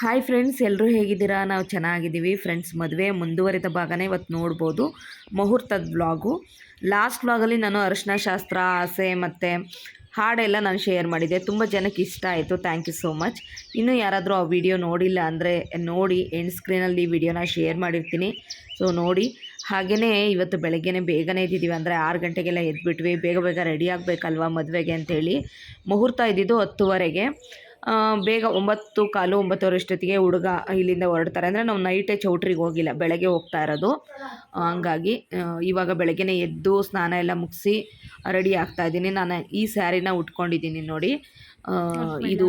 Hi friends, ಎಲ್ಲರೂ ಹೇಗಿದ್ದೀರಾ? ನಾವು ಚೆನ್ನಾಗಿದ್ದೀವಿ ಫ್ರೆಂಡ್ಸ್. ಮದುವೆ ಮುಂದುವರಿದ ಭಾಗನೇ ಇವತ್ತು ನೋಡ್ಬೋದು, ಮುಹೂರ್ತದ ವ್ಲಾಗು. ಲಾಸ್ಟ್ ವ್ಲಾಗಲ್ಲಿ ನಾನು ಅರಿಶಿನ ಶಾಸ್ತ್ರ, ಆಸೆ ಮತ್ತು ಹಾಡೆಲ್ಲ ನಾನು ಶೇರ್ ಮಾಡಿದ್ದೆ. ತುಂಬ ಜನಕ್ಕೆ ಇಷ್ಟ ಆಯಿತು, ಥ್ಯಾಂಕ್ ಯು ಸೋ ಮಚ್. ಇನ್ನೂ ಯಾರಾದರೂ ಆ ವಿಡಿಯೋ ನೋಡಿಲ್ಲ ಅಂದರೆ ನೋಡಿ, ಎಂಡ್ ಸ್ಕ್ರೀನಲ್ಲಿ ವಿಡಿಯೋನ ಶೇರ್ ಮಾಡಿರ್ತೀನಿ, ಸೊ ನೋಡಿ. ಹಾಗೆಯೇ ಇವತ್ತು ಬೆಳಗ್ಗೆನೇ ಬೇಗನೆ ಇದ್ದಿದ್ದೀವಿ, ಅಂದರೆ 6 ಗಂಟೆಗೆಲ್ಲ ಎದ್ಬಿಟ್ವಿ. ಬೇಗ ಬೇಗ ರೆಡಿ ಆಗಬೇಕಲ್ವ ಮದುವೆಗೆ ಅಂತೇಳಿ. ಮುಹೂರ್ತ ಇದ್ದಿದ್ದು 10:30ಗೆ. ಬೇಗ 9:15, 9:30 ಅಷ್ಟೊತ್ತಿಗೆ ಹುಡುಗ ಇಲ್ಲಿಂದ ಹೊರಡ್ತಾರೆ. ಅಂದರೆ ನಾವು ನೈಟೇ ಚೌಟ್ರಿಗೆ ಹೋಗಿಲ್ಲ, ಬೆಳಗ್ಗೆ ಹೋಗ್ತಾ ಇರೋದು. ಹಂಗಾಗಿ ಇವಾಗ ಬೆಳಗ್ಗೆನೇ ಎದ್ದು ಸ್ನಾನ ಎಲ್ಲ ಮುಗಿಸಿ ರೆಡಿ ಆಗ್ತಾಯಿದ್ದೀನಿ. ನಾನು ಈ ಸ್ಯಾರಿನ ಉಟ್ಕೊಂಡಿದ್ದೀನಿ ನೋಡಿ. ಇದು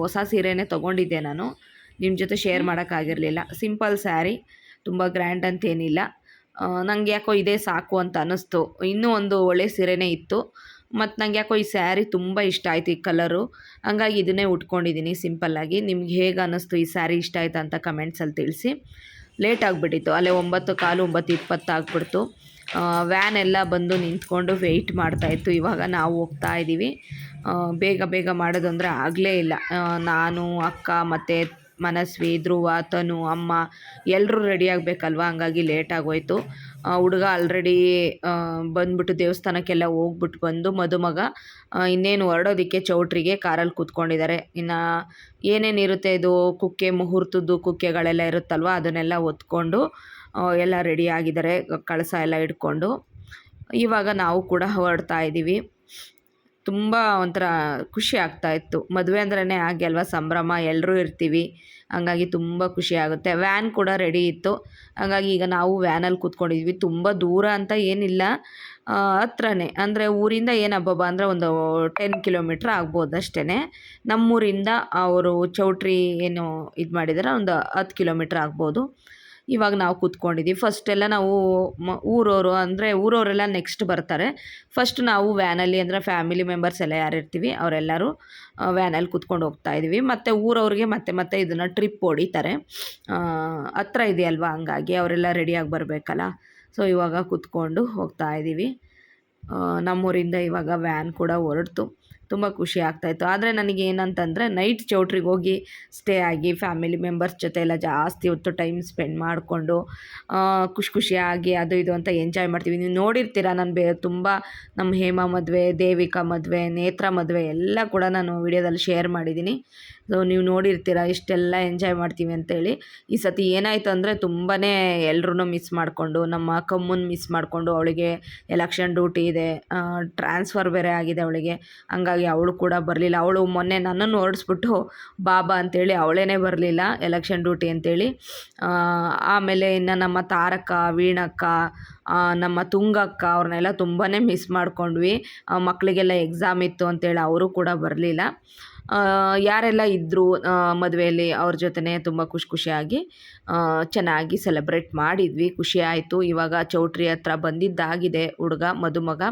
ಹೊಸ ಸೀರೆನೇ ತೊಗೊಂಡಿದ್ದೆ ನಾನು, ನಿಮ್ಮ ಜೊತೆ ಶೇರ್ ಮಾಡೋಕ್ಕಾಗಿರಲಿಲ್ಲ. ಸಿಂಪಲ್ ಸ್ಯಾರಿ, ತುಂಬ ಗ್ರ್ಯಾಂಡ್ ಅಂತೇನಿಲ್ಲ. ನಂಗೆ ಯಾಕೋ ಇದೇ ಸಾಕು ಅಂತ ಅನ್ನಿಸ್ತು. ಇನ್ನೂ ಒಂದು ಒಳ್ಳೆ ಸೀರೆನೇ ಇತ್ತು, ಮತ್ತು ನಂಗೆ ಯಾಕೋ ಈ ಸ್ಯಾರಿ ತುಂಬ ಇಷ್ಟ ಆಯಿತು, ಈ ಕಲರು. ಹಂಗಾಗಿ ಇದನ್ನೇ ಉಟ್ಕೊಂಡಿದ್ದೀನಿ ಸಿಂಪಲ್ಲಾಗಿ. ನಿಮ್ಗೆ ಹೇಗೆ ಅನ್ನಿಸ್ತು, ಈ ಸ್ಯಾರಿ ಇಷ್ಟ ಆಯ್ತಾ ಅಂತ ಕಮೆಂಟ್ಸಲ್ಲಿ ತಿಳಿಸಿ. ಲೇಟ್ ಆಗಿಬಿಟ್ಟಿತ್ತು, ಅಲ್ಲೇ 9:15, 9:20 ಆಗಿಬಿಡ್ತು. ವ್ಯಾನ್ ಎಲ್ಲ ಬಂದು ನಿಂತ್ಕೊಂಡು ವೆಯ್ಟ್ ಮಾಡ್ತಾಯಿತ್ತು. ಇವಾಗ ನಾವು ಹೋಗ್ತಾ ಇದ್ದೀವಿ. ಬೇಗ ಬೇಗ ಮಾಡೋದು ಅಂದರೆ ಆಗಲೇ ಇಲ್ಲ. ನಾನು, ಅಕ್ಕ ಮತ್ತು ಮನಸ್ವಿ, ಧ್ರುವ, ತನು, ಅಮ್ಮ ಎಲ್ಲರೂ ರೆಡಿ ಆಗಬೇಕಲ್ವ, ಹಂಗಾಗಿ ಲೇಟಾಗೋಯ್ತು. ಹುಡುಗ ಆಲ್ರೆಡಿ ಬಂದ್ಬಿಟ್ಟು ದೇವಸ್ಥಾನಕ್ಕೆಲ್ಲ ಹೋಗ್ಬಿಟ್ಟು ಬಂದು ಮದುಮಗ ಇನ್ನೇನು ಹೊರಡೋದಕ್ಕೆ ಚೌಟ್ರಿಗೆ ಕಾರಲ್ಲಿ ಕೂತ್ಕೊಂಡಿದ್ದಾರೆ. ಇನ್ನು ಏನೇನಿರುತ್ತೆ ಇದು ಕುಕ್ಕೆ, ಮುಹೂರ್ತದ್ದು ಕುಕ್ಕೆಗಳೆಲ್ಲ ಇರುತ್ತಲ್ವ, ಅದನ್ನೆಲ್ಲ ಹೊತ್ಕೊಂಡು ಎಲ್ಲ ರೆಡಿ ಆಗಿದ್ದಾರೆ, ಕಳಸ ಎಲ್ಲ ಇಟ್ಕೊಂಡು. ಇವಾಗ ನಾವು ಕೂಡ ಹೊರಡ್ತಾ ಇದ್ದೀವಿ. ತುಂಬ ಒಂಥರ ಖುಷಿ ಆಗ್ತಾಯಿತ್ತು. ಮದುವೆ ಅಂದ್ರೇ ಹಾಗೆ ಅಲ್ವಾ, ಸಂಭ್ರಮ, ಎಲ್ಲರೂ ಇರ್ತೀವಿ, ಹಂಗಾಗಿ ತುಂಬ ಖುಷಿ ಆಗುತ್ತೆ. ವ್ಯಾನ್ ಕೂಡ ರೆಡಿ ಇತ್ತು, ಹಾಗಾಗಿ ಈಗ ನಾವು ವ್ಯಾನಲ್ಲಿ ಕೂತ್ಕೊಂಡಿದ್ವಿ. ತುಂಬ ದೂರ ಅಂತ ಏನಿಲ್ಲ, ಹತ್ರನೇ. ಅಂದರೆ ಊರಿಂದ ಏನು ಹಬ್ಬ ಅಂದರೆ ಒಂದು 10 ಕಿಲೋಮೀಟ್ರ್ ಆಗ್ಬೋದು ಅಷ್ಟೇ. ನಮ್ಮೂರಿಂದ ಅವರು ಚೌಟ್ರಿ ಏನು ಇದು ಮಾಡಿದ್ದಾರೆ, ಒಂದು 10 ಕಿಲೋಮೀಟ್ರ್ ಆಗ್ಬೋದು. ಇವಾಗ ನಾವು ಕೂತ್ಕೊಂಡಿದ್ದೀವಿ. ಫಸ್ಟೆಲ್ಲ ನಾವು ಊರವರು ಅಂದರೆ ಊರವರೆಲ್ಲ ನೆಕ್ಸ್ಟ್ ಬರ್ತಾರೆ. ಫಸ್ಟ್ ನಾವು ವ್ಯಾನಲ್ಲಿ, ಅಂದರೆ ಫ್ಯಾಮಿಲಿ ಮೆಂಬರ್ಸ್ ಎಲ್ಲ ಯಾರು ಇರ್ತೀವಿ ಅವರೆಲ್ಲರೂ ವ್ಯಾನಲ್ಲಿ ಕೂತ್ಕೊಂಡು ಹೋಗ್ತಾಯಿದ್ದೀವಿ. ಮತ್ತು ಊರವ್ರಿಗೆ ಮತ್ತೆ ಇದನ್ನು ಟ್ರಿಪ್ ಹೊಡಿತಾರೆ, ಹತ್ರ ಇದೆಯಲ್ವ, ಹಂಗಾಗಿ ಅವರೆಲ್ಲ ರೆಡಿಯಾಗಿ ಬರಬೇಕಲ್ಲ. ಸೊ ಇವಾಗ ಕೂತ್ಕೊಂಡು ಹೋಗ್ತಾಯಿದ್ದೀವಿ. ನಮ್ಮೂರಿಂದ ಇವಾಗ ವ್ಯಾನ್ ಕೂಡ ಹೊರಡ್ತು. ತುಂಬ ಖುಷಿ ಆಗ್ತಾಯಿತ್ತು. ಆದರೆ ನನಗೆ ಏನಂತಂದರೆ, ನೈಟ್ ಚೌಟ್ರಿಗೆ ಹೋಗಿ ಸ್ಟೇ ಆಗಿ ಫ್ಯಾಮಿಲಿ ಮೆಂಬರ್ಸ್ ಜೊತೆ ಎಲ್ಲ ಜಾಸ್ತಿ ಹೊತ್ತು ಟೈಮ್ ಸ್ಪೆಂಡ್ ಮಾಡಿಕೊಂಡು ಖುಷಿಯಾಗಿ ಅದು ಇದು ಅಂತ ಎಂಜಾಯ್ ಮಾಡ್ತೀವಿ. ನೀವು ನೋಡಿರ್ತೀರ, ನಾನು ತುಂಬ ನಮ್ಮ ಹೇಮಾ ಮದುವೆ, ದೇವಿಕಾ ಮದುವೆ, ನೇತ್ರ ಮದುವೆ ಎಲ್ಲ ಕೂಡ ನಾನು ವಿಡಿಯೋದಲ್ಲಿ ಶೇರ್ ಮಾಡಿದ್ದೀನಿ. ಸೊ ನೀವು ನೋಡಿರ್ತೀರ ಇಷ್ಟೆಲ್ಲ ಎಂಜಾಯ್ ಮಾಡ್ತೀವಿ ಅಂತೇಳಿ. ಈ ಸತಿ ಏನಾಯಿತು ಅಂದರೆ, ತುಂಬಾ ಎಲ್ಲರೂ ಮಿಸ್ ಮಾಡಿಕೊಂಡು, ನಮ್ಮ ಕಮ್ಮನ್ನು ಮಿಸ್ ಮಾಡಿಕೊಂಡು, ಅವಳಿಗೆ ಎಲೆಕ್ಷನ್ ಡ್ಯೂಟಿ ಇದೆ, ಟ್ರಾನ್ಸ್ಫರ್ ಬೇರೆ ಆಗಿದೆ ಅವಳಿಗೆ, ಹಂಗಾಗಿ ಅವಳು ಕೂಡ ಬರಲಿಲ್ಲ. ಅವಳು ಮೊನ್ನೆ ನನ್ನನ್ನು ಹೊರಡಿಸ್ಬಿಟ್ಟು ಬಾಬಾ ಅಂತೇಳಿ ಅವಳೇ ಬರಲಿಲ್ಲ, ಎಲೆಕ್ಷನ್ ಡ್ಯೂಟಿ ಅಂತೇಳಿ. ಆಮೇಲೆ ಇನ್ನು ನಮ್ಮ ತಾರಕ್ಕ, ವೀಣಕ್ಕ, ನಮ್ಮ ತುಂಗಕ್ಕ, ಅವ್ರನ್ನೆಲ್ಲ ತುಂಬಾ ಮಿಸ್ ಮಾಡ್ಕೊಂಡ್ವಿ. ಮಕ್ಕಳಿಗೆಲ್ಲ ಎಕ್ಸಾಮ್ ಇತ್ತು ಅಂತೇಳಿ ಅವರು ಕೂಡ ಬರಲಿಲ್ಲ. ಯಾರೆಲ್ಲ ಇದ್ದರು ಮದುವೆಯಲ್ಲಿ ಅವ್ರ ಜೊತೆ ತುಂಬ ಖುಷಿಯಾಗಿ ಚೆನ್ನಾಗಿ ಸೆಲೆಬ್ರೇಟ್ ಮಾಡಿದ್ವಿ. ಖುಷಿ ಆಯಿತು. ಇವಾಗ ಚೌಟ್ರಿ ಹತ್ರ ಬಂದಿದ್ದಾಗಿದೆ ಹುಡುಗ, ಮದುಮಗ.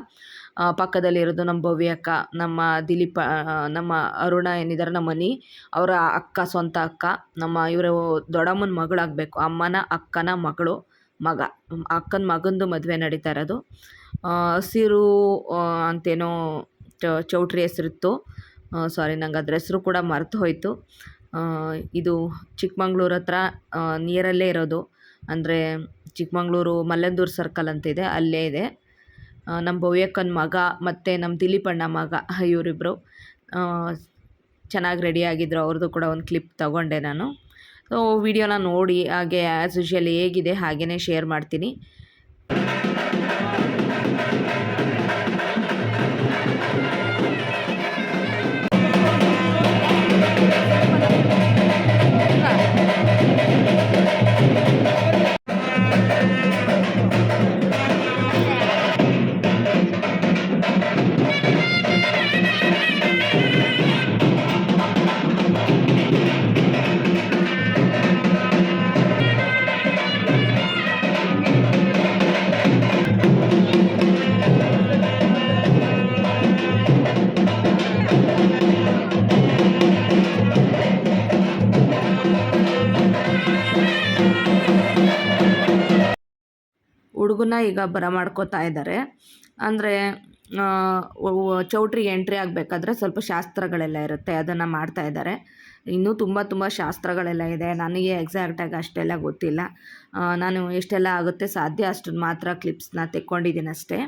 ಪಕ್ಕದಲ್ಲಿರೋದು ನಮ್ಮ ಭವ್ಯಕ್ಕ, ನಮ್ಮ ದಿಲೀಪ, ನಮ್ಮ ಅರುಣ ಏನಿದ್ದಾರೆ ನಮ್ಮ ಮನಿ ಅವರ ಅಕ್ಕ, ಸ್ವಂತ ಅಕ್ಕ. ಇವರು ದೊಡ್ಡಮ್ಮನ ಮಗಳಾಗಬೇಕು, ಅಮ್ಮನ ಅಕ್ಕನ ಮಗ, ಅಕ್ಕನ ಮಗಂದು ಮದುವೆ ನಡೀತಾ ಇರೋದು. ಹಸಿರು ಅಂತೇನೋ ಚೌಟ್ರಿ ಹೆಸರಿತ್ತು, ಸಾರಿ ನಂಗೆ ಅದ್ರ ಹೆಸರು ಕೂಡ ಮರೆತು ಹೋಯಿತು. ಇದು ಚಿಕ್ಕಮಂಗ್ಳೂರು ಹತ್ರ ನಿಯರಲ್ಲೇ ಇರೋದು, ಅಂದರೆ ಚಿಕ್ಕಮಂಗ್ಳೂರು ಮಲ್ಲಂದೂರು ಸರ್ಕಲ್ ಅಂತಿದೆ, ಅಲ್ಲೇ ಇದೆ. ನಮ್ಮ ಭವ್ಯಕ್ಕನ ಮಗ ಮತ್ತು ನಮ್ಮ ದಿಲೀಪಣ್ಣ ಮಗ, ಇವರಿಬ್ಬರು ಚೆನ್ನಾಗಿ ರೆಡಿಯಾಗಿದ್ದರು. ಅವ್ರದ್ದು ಕೂಡ ಒಂದು ಕ್ಲಿಪ್ ತಗೊಂಡೆ ನಾನು. ಸೊ ವಿಡಿಯೋನ ನೋಡಿ, ಹಾಗೆ ಆ್ಯಸ್ ಯೂಶುವಲ್ ಹೇಗಿದೆ ಹಾಗೆಯೇ ಶೇರ್ ಮಾಡ್ತೀನಿ. ಹುಡುಗನ ಈಗ ಬರಮಾಡ್ಕೋತಾ ಇದ್ದಾರೆ. ಅಂದರೆ ಚೌಟ್ರಿಗೆ ಎಂಟ್ರಿ ಆಗಬೇಕಾದ್ರೆ ಸ್ವಲ್ಪ ಶಾಸ್ತ್ರಗಳೆಲ್ಲ ಇರುತ್ತೆ, ಅದನ್ನು ಮಾಡ್ತಾ ಇದ್ದಾರೆ. ಇನ್ನೂ ತುಂಬ ತುಂಬ ಶಾಸ್ತ್ರಗಳೆಲ್ಲ ಇದೆ. ನನಗೆ ಎಕ್ಸಾಕ್ಟಾಗಿ ಅಷ್ಟೆಲ್ಲ ಗೊತ್ತಿಲ್ಲ. ನಾನು ಎಷ್ಟೆಲ್ಲ ಆಗುತ್ತೆ ಸಾಧ್ಯ ಅಷ್ಟನ್ನು ಮಾತ್ರ ಕ್ಲಿಪ್ಸ್ನ ತೆಕ್ಕೊಂಡಿದ್ದೀನಿ ಅಷ್ಟೇ.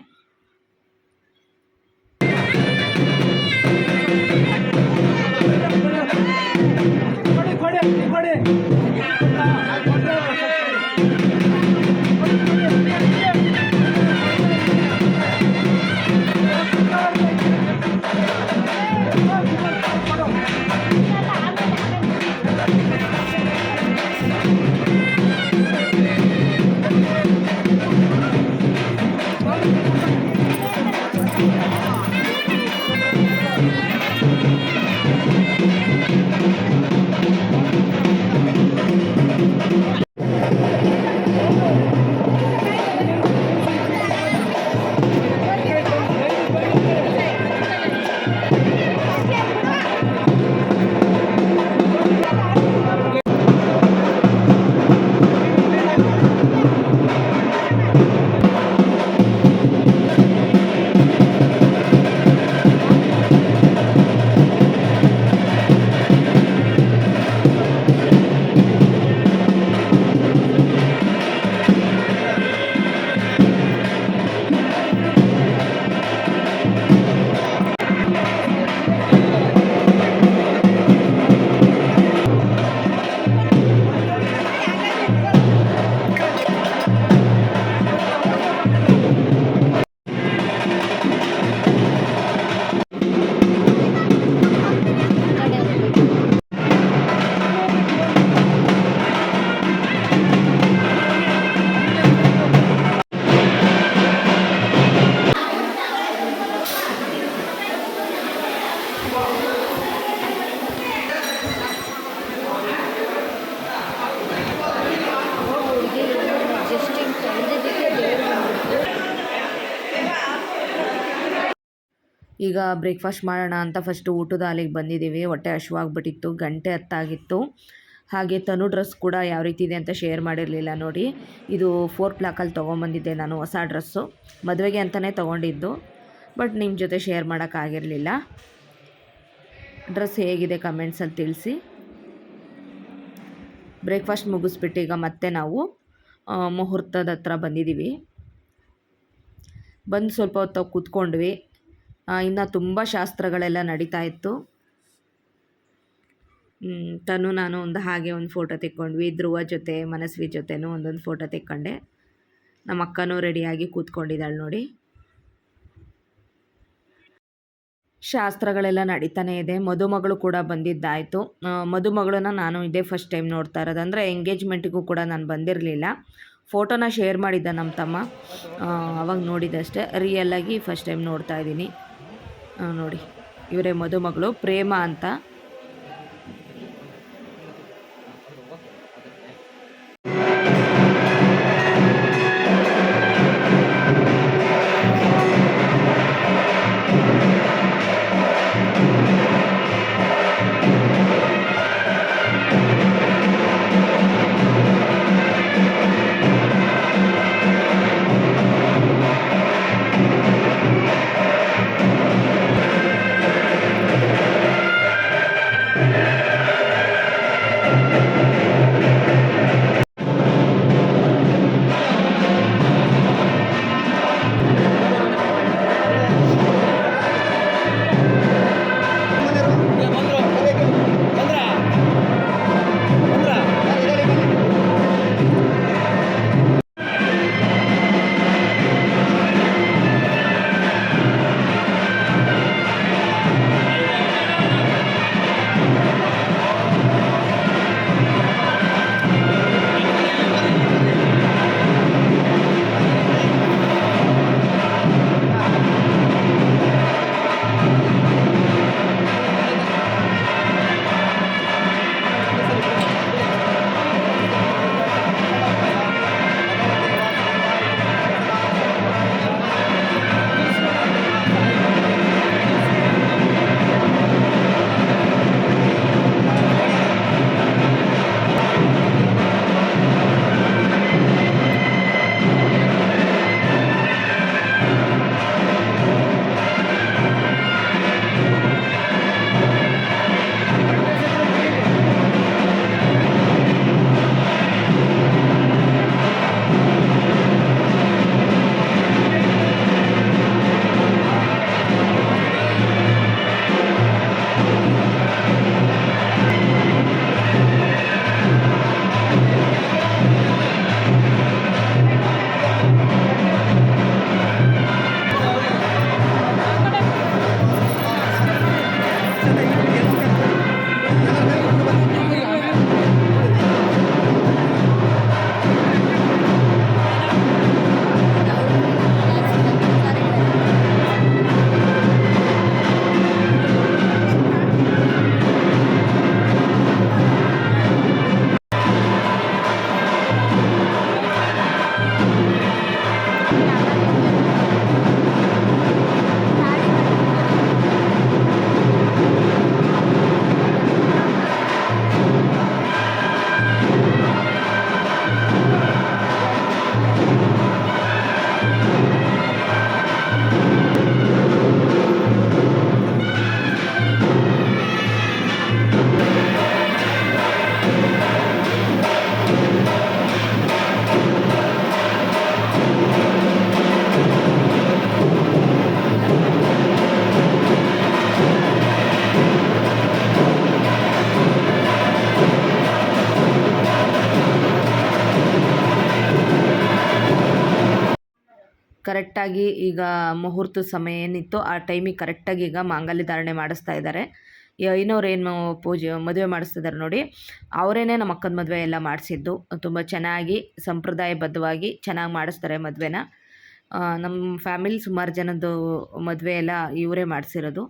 ಈಗ ಬ್ರೇಕ್ಫಾಸ್ಟ್ ಮಾಡೋಣ ಅಂತ ಫಸ್ಟು ಊಟದ ಹಾಲಿಗೆ ಬಂದಿದ್ದೀವಿ. ಹೊಟ್ಟೆ ಹಶ್ವಾಗ್ಬಿಟ್ಟಿತ್ತು, ಗಂಟೆ ಹತ್ತಾಗಿತ್ತು. ಹಾಗೆ ತನು ಡ್ರೆಸ್ ಕೂಡ ಯಾವ ರೀತಿ ಇದೆ ಅಂತ ಶೇರ್ ಮಾಡಿರಲಿಲ್ಲ ನೋಡಿ. ಇದು 4 ಬ್ಲಾಕಲ್ಲಿ ತೊಗೊಂಬಂದಿದ್ದೆ ನಾನು, ಹೊಸ ಡ್ರೆಸ್ಸು. ಮದುವೆಗೆ ಅಂತಲೇ ತೊಗೊಂಡಿದ್ದು, ಬಟ್ ನಿಮ್ಮ ಜೊತೆ ಶೇರ್ ಮಾಡೋಕ್ಕಾಗಿರಲಿಲ್ಲ. ಡ್ರೆಸ್ ಹೇಗಿದೆ ಕಮೆಂಟ್ಸಲ್ಲಿ ತಿಳಿಸಿ. ಬ್ರೇಕ್ಫಾಸ್ಟ್ ಮುಗಿಸ್ಬಿಟ್ಟು ಈಗ ಮತ್ತೆ ನಾವು ಮುಹೂರ್ತದ ಹತ್ರ ಬಂದಿದ್ದೀವಿ. ಬಂದು ಸ್ವಲ್ಪ ಹೊತ್ತು ಕೂತ್ಕೊಂಡ್ವಿ. ಇನ್ನು ತುಂಬ ಶಾಸ್ತ್ರಗಳೆಲ್ಲ ನಡೀತಾ ಇತ್ತು. ನಾನು ಒಂದು ಹಾಗೆ ಒಂದು ಫೋಟೋ ತೆಕ್ಕೊಂಡ್ವಿ. ಧ್ರುವ ಜೊತೆ ಮನಸ್ವಿ ಜೊತೆನೂ ಒಂದೊಂದು ಫೋಟೋ ತೆಕ್ಕೊಂಡೆ. ನಮ್ಮ ಅಕ್ಕನೂ ರೆಡಿಯಾಗಿ ಕೂತ್ಕೊಂಡಿದ್ದಾಳೆ ನೋಡಿ. ಶಾಸ್ತ್ರಗಳೆಲ್ಲ ನಡೀತಾನೆ ಇದೆ. ಮದುಮಗಳು ಕೂಡ ಬಂದಿದ್ದಾಯಿತು. ಮದುಮಗಳನ್ನ ನಾನು ಇದೇ ಫಸ್ಟ್ ಟೈಮ್ ನೋಡ್ತಾ ಇರೋದು. ಅಂದರೆ ಎಂಗೇಜ್ಮೆಂಟಿಗೂ ಕೂಡ ನಾನು ಬಂದಿರಲಿಲ್ಲ. ಫೋಟೋನ ಶೇರ್ ಮಾಡಿದ್ದ ನಮ್ಮ ತಮ್ಮ, ಅವಾಗ ನೋಡಿದ್ದಷ್ಟೇ. ರಿಯಲ್ಲಾಗಿ ಫಸ್ಟ್ ಟೈಮ್ ನೋಡ್ತಾ ಇದ್ದೀನಿ ನೋಡಿ. ಇವರೇ ಮದುಮಗಳು, ಪ್ರೇಮ ಅಂತ. ಕರೆಕ್ಟಾಗಿ ಈಗ ಮುಹೂರ್ತದ ಸಮಯ ಏನಿತ್ತು ಆ ಟೈಮಿಗೆ ಕರೆಕ್ಟಾಗಿ ಈಗ ಮಾಂಗಲ್ಯ ಧಾರಣೆ ಮಾಡಿಸ್ತಾ ಇದ್ದಾರೆ. ಈ ಐನೋರು ಏನು ಪೂಜೆ ಮದುವೆ ಮಾಡಿಸ್ತಿದ್ದಾರೆ ನೋಡಿ, ಅವರೇನೆ ನಮ್ಮ ಅಕ್ಕನ ಮದುವೆ ಎಲ್ಲ ಮಾಡಿಸಿದ್ದು. ತುಂಬ ಚೆನ್ನಾಗಿ ಸಂಪ್ರದಾಯಬದ್ಧವಾಗಿ ಚೆನ್ನಾಗಿ ಮಾಡಿಸ್ತಾರೆ ಮದುವೆನ. ನಮ್ಮ ಫ್ಯಾಮಿಲಿ ಸುಮಾರು ಜನದ್ದು ಮದುವೆ ಎಲ್ಲ ಇವರೇ ಮಾಡಿಸಿರೋದು.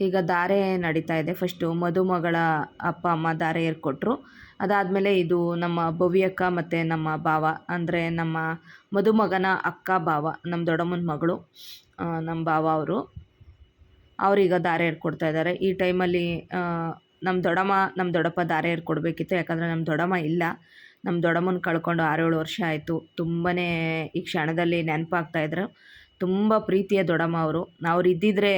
ಈಗ ಧಾರೆ ನಡೀತಾ ಇದೆ. ಫಸ್ಟು ಮದುಮಗಳ ಅಪ್ಪ ಅಮ್ಮ ಧಾರೆ ಏರ್ಕೊಟ್ರು. ಅದಾದಮೇಲೆ ಇದು ನಮ್ಮ ಭವ್ಯಕ್ಕ ಮತ್ತು ನಮ್ಮ ಭಾವ, ಅಂದರೆ ನಮ್ಮ ಮದುಮಗನ ಅಕ್ಕ ಭಾವ, ನಮ್ಮ ದೊಡ್ಡಮ್ಮನ ಮಗಳು, ನಮ್ಮ ಭಾವ ಅವರು ಅವ್ರೀಗ ಧಾರೆ ಏರ್ಕೊಡ್ತಾ ಇದ್ದಾರೆ. ಈ ಟೈಮಲ್ಲಿ ನಮ್ಮ ದೊಡ್ಡಮ್ಮ ನಮ್ಮ ದೊಡ್ಡಪ್ಪ ಧಾರೆ ಏರ್ಕೊಡ್ಬೇಕಿತ್ತು. ಯಾಕಂದರೆ ನಮ್ಮ ದೊಡ್ಡಮ್ಮ ಇಲ್ಲ. ನಮ್ಮ ದೊಡ್ಡಮ್ಮನ ಕಳ್ಕೊಂಡು 6-7 ವರ್ಷ ಆಯಿತು. ತುಂಬಾ ಈ ಕ್ಷಣದಲ್ಲಿ ನೆನಪಾಗ್ತಾಯಿದ್ರು. ತುಂಬ ಪ್ರೀತಿಯ ದೊಡ್ಡಮ್ಮ ಅವರು. ಅವ್ರು ಇದ್ದಿದ್ದರೆ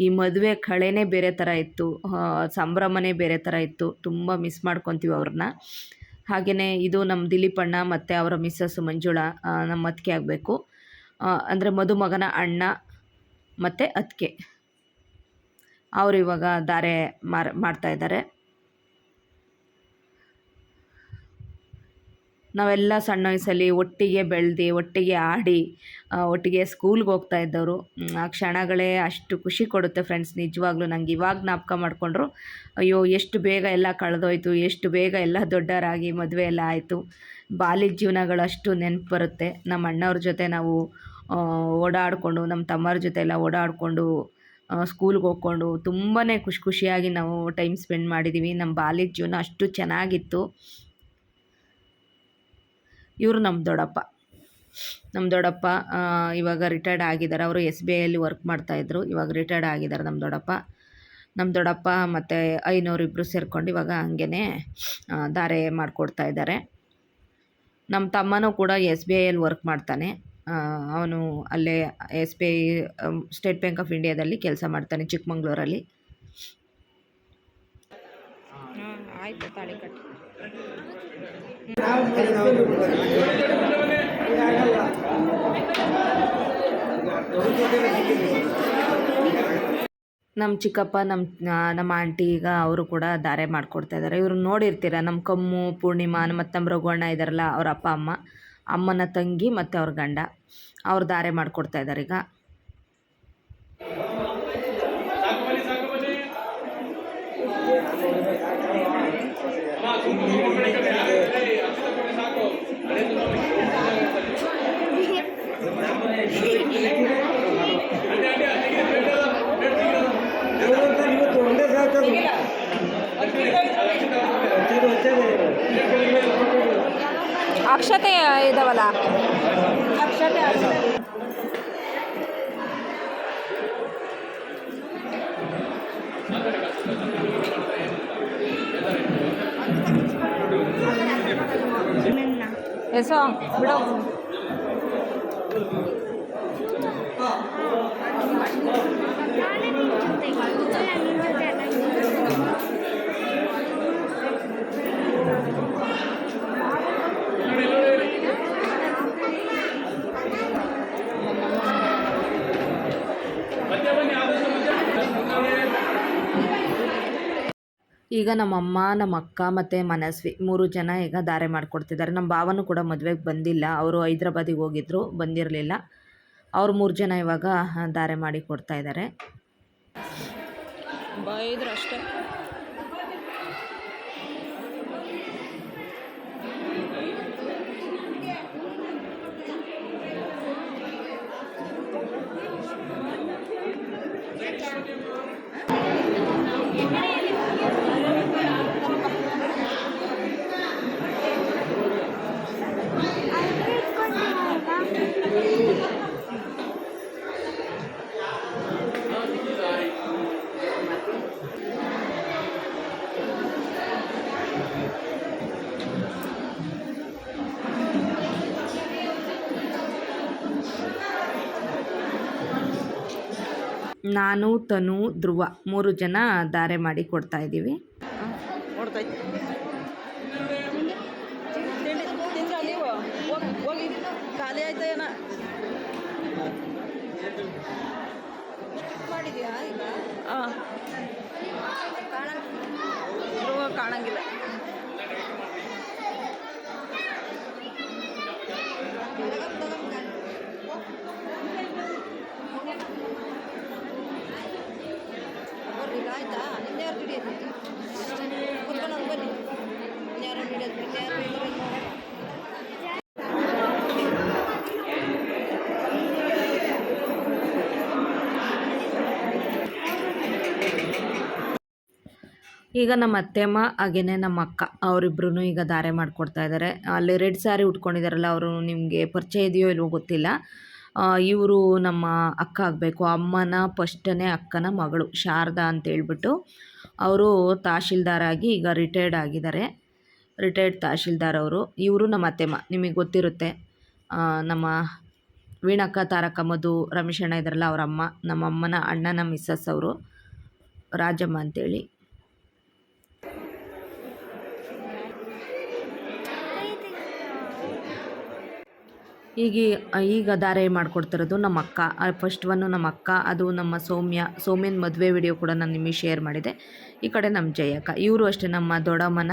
ಈ ಮದುವೆ ಕಳೆನೇ ಬೇರೆ ಥರ ಇತ್ತು, ಸಂಭ್ರಮನೇ ಬೇರೆ ಥರ ಇತ್ತು. ತುಂಬ ಮಿಸ್ ಮಾಡ್ಕೊತೀವಿ ಅವ್ರನ್ನ. ಹಾಗೆಯೇ ಇದು ನಮ್ಮ ದಿಲೀಪಣ್ಣ ಮತ್ತು ಅವರ ಮಿಸ್ಸಸ್ ಮಂಜುಳಾ, ನಮ್ಮ ಅತ್ತಿಗೆ ಆಗಬೇಕು. ಅಂದರೆ ಮದುಮಗನ ಅಣ್ಣ ಮತ್ತು ಅತ್ತಿಗೆ ಅವರು ಇವಾಗ ಧಾರೆ ಮಾಡ್ತಾಯಿದ್ದಾರೆ. ನಾವೆಲ್ಲ ಸಣ್ಣ ವಯಸ್ಸಲ್ಲಿ ಒಟ್ಟಿಗೆ ಬೆಳೆದು ಒಟ್ಟಿಗೆ ಆಡಿ ಒಟ್ಟಿಗೆ ಸ್ಕೂಲ್ಗೆ ಹೋಗ್ತಾ ಇದ್ದವರು. ಆ ಕ್ಷಣಗಳೇ ಅಷ್ಟು ಖುಷಿ ಕೊಡುತ್ತೆ ಫ್ರೆಂಡ್ಸ್. ನಿಜವಾಗ್ಲೂ ನಂಗೆ ಇವಾಗ ಜ್ಞಾಪಕ ಮಾಡಿಕೊಂಡ್ರು ಅಯ್ಯೋ ಎಷ್ಟು ಬೇಗ ಎಲ್ಲ ಕಳೆದೋಯ್ತು, ಎಷ್ಟು ಬೇಗ ಎಲ್ಲ ದೊಡ್ಡವರಾಗಿ ಮದುವೆ ಎಲ್ಲ ಆಯಿತು. ಬಾಲ್ಯದ ಜೀವನಗಳು ಅಷ್ಟು ನೆನಪು ಬರುತ್ತೆ. ನಮ್ಮ ಅಣ್ಣವ್ರ ಜೊತೆ ನಾವು ಓಡಾಡಿಕೊಂಡು, ನಮ್ಮ ತಮ್ಮರ ಜೊತೆ ಎಲ್ಲ ಓಡಾಡಿಕೊಂಡು ಸ್ಕೂಲ್ಗೆ ಹೋಗ್ಕೊಂಡು ತುಂಬಾ ಖುಷಿಯಾಗಿ ನಾವು ಟೈಮ್ ಸ್ಪೆಂಡ್ ಮಾಡಿದ್ದೀವಿ. ನಮ್ಮ ಬಾಲ್ಯದ ಜೀವನ ಅಷ್ಟು ಚೆನ್ನಾಗಿತ್ತು. ಇವರು ನಮ್ಮ ದೊಡ್ಡಪ್ಪ ಇವಾಗ ರಿಟೈರ್ಡ್ ಆಗಿದ್ದಾರೆ. ಅವರು SBIಯಲ್ಲಿ ವರ್ಕ್ ಮಾಡ್ತಾಯಿದ್ರು, ಇವಾಗ ರಿಟೈರ್ಡ್ ಆಗಿದ್ದಾರೆ ನಮ್ಮ ದೊಡ್ಡಪ್ಪ ಮತ್ತು ಐನೋರು ಸೇರ್ಕೊಂಡು ಇವಾಗ ಹಂಗೇ ಧಾರೆ ಮಾಡಿಕೊಡ್ತಾ ಇದ್ದಾರೆ. ನಮ್ಮ ತಮ್ಮನೂ ಕೂಡ SBIಯಲ್ಲಿ ವರ್ಕ್ ಮಾಡ್ತಾನೆ. ಅವನು ಅಲ್ಲೇ SBI ಸ್ಟೇಟ್ ಬ್ಯಾಂಕ್ ಆಫ್ ಇಂಡಿಯಾದಲ್ಲಿ ಕೆಲಸ ಮಾಡ್ತಾನೆ ಚಿಕ್ಕಮಂಗ್ಳೂರಲ್ಲಿ. ಆಯಿತು, ತಾಳಿ ಕಟ್ಟಿ. ನಮ್ಮ ಚಿಕ್ಕಪ್ಪ ನಮ್ಮ ಆಂಟಿ ಈಗ ಅವರು ಕೂಡ ಧಾರೆ ಮಾಡಿಕೊಡ್ತಾ ಇದ್ದಾರೆ. ಇವ್ರು ನೋಡಿರ್ತೀರ, ನಮ್ಮ ಕಮ್ಮು, ಪೂರ್ಣಿಮಾ ಮತ್ತು ನಮ್ಮ ರಘುವಣ್ಣ ಇದ್ದಾರಲ್ಲ, ಅವ್ರ ಅಪ್ಪ ಅಮ್ಮನ ತಂಗಿ ಮತ್ತು ಅವ್ರ ಗಂಡ, ಅವ್ರು ಧಾರೆ ಮಾಡಿಕೊಡ್ತಾ ಇದ್ದಾರೆ ಈಗ. ಅಕ್ಷತೆ ಇದಾವಲ್ಲ, ಅಕ್ಷತೆ ಎಸೋ ಬಿಡೋ. ಈಗ ನಮ್ಮಮ್ಮ, ನಮ್ಮ ಅಕ್ಕ ಮತ್ತು ಮನಸ್ವಿ 3 ಜನ ಈಗ ಧಾರೆ ಮಾಡಿಕೊಡ್ತಿದ್ದಾರೆ. ನಮ್ಮ ಭಾವನೂ ಕೂಡ ಮದುವೆಗೆ ಬಂದಿಲ್ಲ, ಅವರು ಹೈದ್ರಾಬಾದಿಗೆ ಹೋಗಿದ್ರು, ಬಂದಿರಲಿಲ್ಲ. ಅವ್ರು 3 ಜನ ಇವಾಗ ಧಾರೆ ಮಾಡಿ ಕೊಡ್ತಾ ಇದ್ದಾರೆ. ಬೈದ್ರು ಅಷ್ಟೇ. ನಾನು, ತನು, ಧ್ರುವ 3 ಜನ ಧಾರೆ ಮಾಡಿ ಕೊಡ್ತಾ ಇದ್ದೀವಿ. ಖಾಲಿ ಆಯ್ತಾ ಏನ ಮಾಡಿದ್ಯಾ ಈಗ? ಧ್ರುವ ಕಾಣಂಗಿಲ್ಲ. ಆಯ್ತಾ? ಇನ್ಯಾರು ಹಿಡಿಯೋದು? ಕುತ್ಕೊಂಡು ಬನ್ನಿ. ಇನ್ಯಾರು ಹಿಡಿಯೋದು? ಇನ್ಯಾರು ಈಗ ನಮ್ಮ ಅತ್ತೆಮ್ಮ ಹಾಗೇನೆ ನಮ್ಮ ಅಕ್ಕ ಅವರಿಬ್ರು ಈಗ ಧಾರೆ ಮಾಡಿಕೊಡ್ತಾ ಇದ್ದಾರೆ. ಅಲ್ಲಿ ರೆಡ್ ಸ್ಯಾರಿ ಉಟ್ಕೊಂಡಿದ್ದಾರಲ್ಲ, ಅವರು ನಿಮಗೆ ಪರಿಚಯ ಇದೆಯೋ ಇಲ್ವೋ ಗೊತ್ತಿಲ್ಲ. ಇವರು ನಮ್ಮ ಅಕ್ಕ ಆಗಬೇಕು, ಅಮ್ಮನ ಫಸ್ಟನೇ ಅಕ್ಕನ ಮಗಳು ಶಾರದಾ ಅಂತೇಳ್ಬಿಟ್ಟು. ಅವರು ತಹಶೀಲ್ದಾರಾಗಿ ಈಗ ರಿಟೈರ್ಡ್ ಆಗಿದ್ದಾರೆ, ರಿಟೈರ್ಡ್ ತಹಶೀಲ್ದಾರ್ ಅವರು. ಇವರು ನಮ್ಮ ಅತ್ತೆಮ್ಮ, ನಿಮಗೆ ಗೊತ್ತಿರುತ್ತೆ. ನಮ್ಮ ವೀಣಕ್ಕ, ತಾರಕ, ಮಧು, ರಮೇಶಣ್ಣ ಇದ್ದಾರಲ್ಲ, ಅವರ ಅಮ್ಮ. ನಮ್ಮ ಅಮ್ಮನ ಅಣ್ಣನ ಮಿಸ್ಸಸ್ ಅವರು, ರಾಜಮ್ಮ ಅಂತೇಳಿ. ಈಗ ಈಗ ಧಾರೆ ಮಾಡಿಕೊಡ್ತಿರೋದು ನಮ್ಮ ಅಕ್ಕ. ಫಸ್ಟ್ ಒನ್ನು ನಮ್ಮ ಅಕ್ಕ, ಅದು ನಮ್ಮ ಸೌಮ್ಯನ ಮದುವೆ ವಿಡಿಯೋ ಕೂಡ ನಾನು ನಿಮಗೆ ಶೇರ್ ಮಾಡಿದೆ. ಈ ಕಡೆ ನಮ್ಮ ಜಯಕ್ಕ, ಇವರು ಅಷ್ಟೇ ನಮ್ಮ ದೊಡ್ಡಮ್ಮನ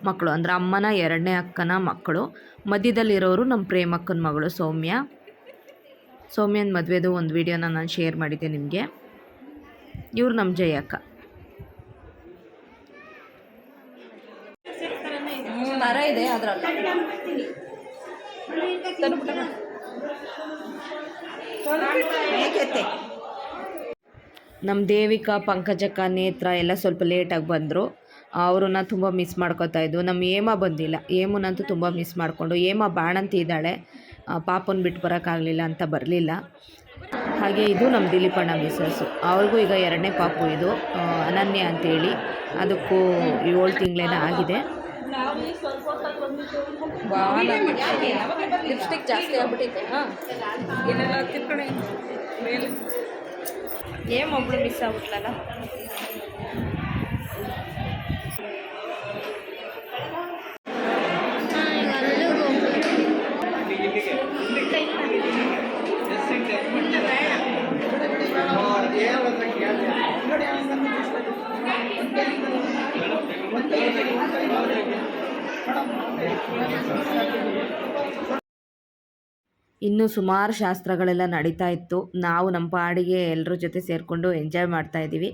ಮಕ್ಕಳು, ಅಂದರೆ ಅಮ್ಮನ 2ನೇ ಅಕ್ಕನ ಮಕ್ಕಳು. ಮಧ್ಯದಲ್ಲಿರೋರು ನಮ್ಮ ಪ್ರೇಮಕ್ಕನ ಮಗಳು ಸೌಮ್ಯನ ಮದುವೆದು ಒಂದು ವಿಡಿಯೋನ ನಾನು ಶೇರ್ ಮಾಡಿದ್ದೆ ನಿಮಗೆ. ಇವರು ನಮ್ಮ ಜಯಕ್ಕ. ಮರ ಇದೆ ಅದರಲ್ಲಿ ನಮ್ಮ ದೇವಿಕಾ, ಪಂಕಜಕ್ಕ, ನೇತ್ರ ಎಲ್ಲ ಸ್ವಲ್ಪ ಲೇಟಾಗಿ ಬಂದರು. ಅವ್ರನ್ನ ತುಂಬ ಮಿಸ್ ಮಾಡ್ಕೊತಾ ಇದ್ವು. ನಮ್ಮ ಹೇಮ ಬಂದಿಲ್ಲ. ಹೇಮನಂತೂ ತುಂಬ ಮಿಸ್ ಮಾಡಿಕೊಂಡು, ಹೇಮ ಬಾಣಂತಿ ಇದ್ದಾಳೆ, ಪಾಪನ ಬಿಟ್ಟು ಬರೋಕ್ಕಾಗಲಿಲ್ಲ ಅಂತ ಬರಲಿಲ್ಲ. ಹಾಗೆ ಇದು ನಮ್ಮ ದಿಲೀಪಣ್ಣ ಮಿಸ್ಸಸ್ಸು, ಅವ್ರಿಗೂ ಈಗ 2ನೇ ಪಾಪು, ಇದು ಅನನ್ಯ ಅಂತೇಳಿ. ಅದಕ್ಕೂ 7 ತಿಂಗಳೇನೋ ಆಗಿದೆ. ಲಿಪ್ಸ್ಟಿಕ್ ಜಾಸ್ತಿ ಆಗ್ಬಿಟ್ಟಿದೆ. ಒಬ್ಳು ಮಿಸ್ ಆಗ್ಬಿಟ್ಲಲ್ಲ. ಇನ್ನೂ ಸುಮಾರು ಶಾಸ್ತ್ರಗಳೆಲ್ಲ ನಡೀತಾ ಇತ್ತು. ನಾವು ನಮ್ಮ ಪಾಡಿಗೆ ಎಲ್ಲರ ಜೊತೆ ಸೇರಿಕೊಂಡು ಎಂಜಾಯ್ ಮಾಡ್ತಾಯಿದ್ದೀವಿ.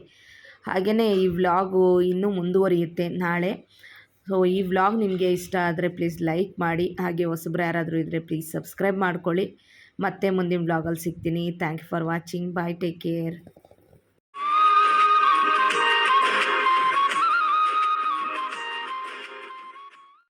ಹಾಗೆಯೇ ಈ ವ್ಲಾಗು ಇನ್ನೂ ಮುಂದುವರಿಯುತ್ತೆ ನಾಳೆ. ಸೊ ಈ ವ್ಲಾಗ್ ನಿಮಗೆ ಇಷ್ಟ ಆದರೆ ಪ್ಲೀಸ್ ಲೈಕ್ ಮಾಡಿ, ಹಾಗೆ ಹೊಸಬ್ರು ಯಾರಾದರೂ ಇದ್ದರೆ ಪ್ಲೀಸ್ ಸಬ್ಸ್ಕ್ರೈಬ್ ಮಾಡ್ಕೊಳ್ಳಿ. ಮತ್ತೆ ಮುಂದಿನ ವ್ಲಾಗಲ್ಲಿ ಸಿಗ್ತೀನಿ. Thank you for watching. Bye, take care.